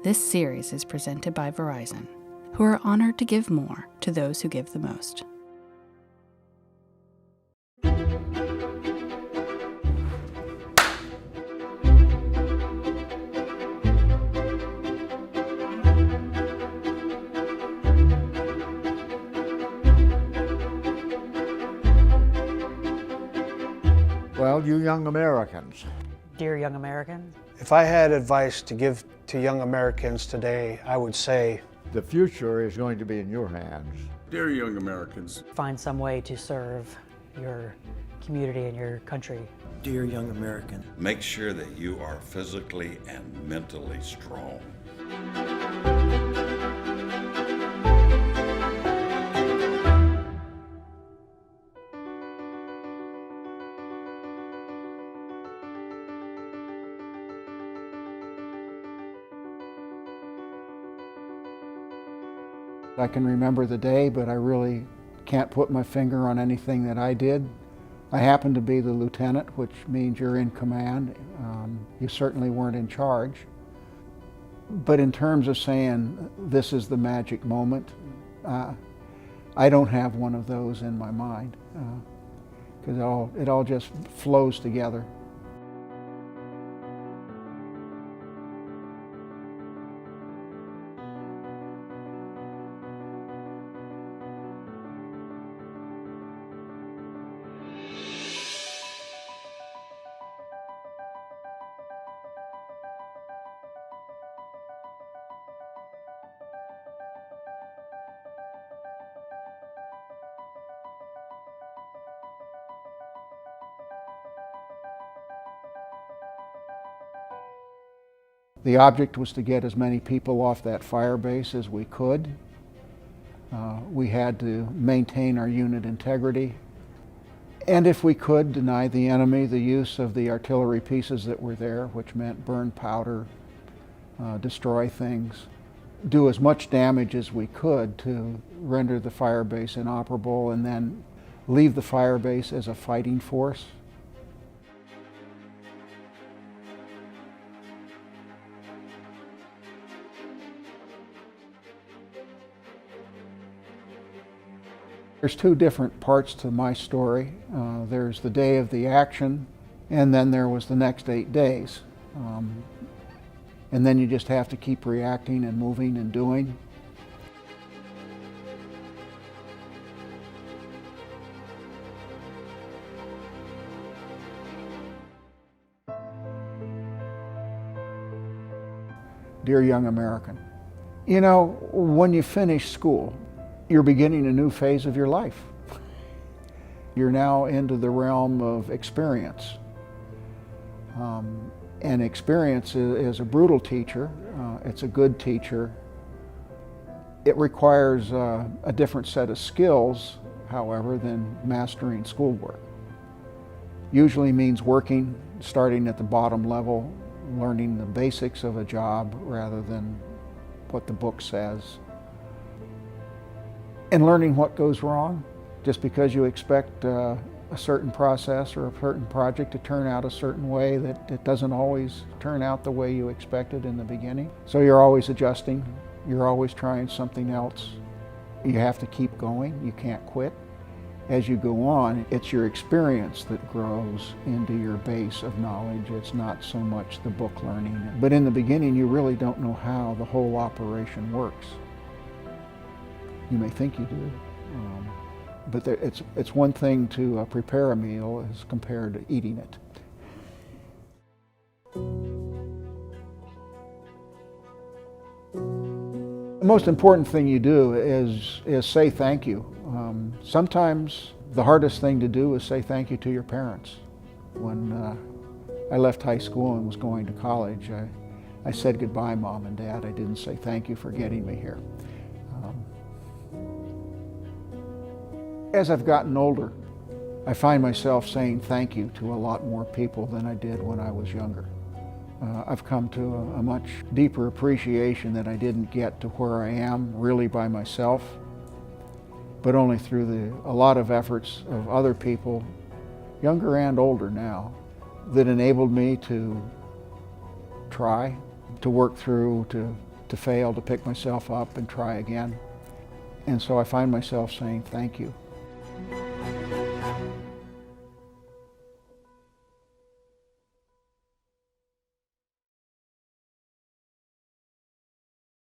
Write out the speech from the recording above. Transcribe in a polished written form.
This series is presented by Verizon, who are honored to give more to those who give the most. Well, you young Americans. Dear young American. If I had advice to give to young Americans today, I would say, the future is going to be in your hands. Dear young Americans. Find some way to serve your community and your country. Dear young American. Make sure that you are physically and mentally strong. I can remember the day, but I really can't put my finger on anything that I did. I happened to be the lieutenant, which means you're in command. You certainly weren't in charge. But in terms of saying this is the magic moment, I don't have one of those in my mind, because it all just flows together. The object was to get as many people off that fire base as we could. We had to maintain our unit integrity, and if we could, deny the enemy the use of the artillery pieces that were there, which meant burn powder, destroy things, do as much damage as we could to render the fire base inoperable, and then leave the fire base as a fighting force. There's two different parts to my story. There's the day of the action, and then there was the next 8 days. And then you just have to keep reacting and moving and doing. Dear young American, you know, when you finish school, you're beginning a new phase of your life. You're now into the realm of experience. And experience is a brutal teacher. It's a good teacher. It requires a different set of skills, however, than mastering schoolwork. Usually means working, starting at the bottom level, learning the basics of a job rather than what the book says. And learning what goes wrong. Just because you expect a certain process or a certain project to turn out a certain way, that it doesn't always turn out the way you expected in the beginning. So you're always adjusting, you're always trying something else. You have to keep going, you can't quit. As you go on, it's your experience that grows into your base of knowledge. It's not so much the book learning. But in the beginning, you really don't know how the whole operation works. You may think you do, but it's one thing to prepare a meal as compared to eating it. The most important thing you do is say thank you. Sometimes the hardest thing to do is say thank you to your parents. When I left high school and was going to college, I said goodbye, Mom and Dad. I didn't say thank you for getting me here. As I've gotten older, I find myself saying thank you to a lot more people than I did when I was younger. I've come to a much deeper appreciation that I didn't get to where I am really by myself, but only through a lot of efforts of other people, younger and older now, that enabled me to try, to work through, to to fail, to pick myself up and try again. And so I find myself saying thank you.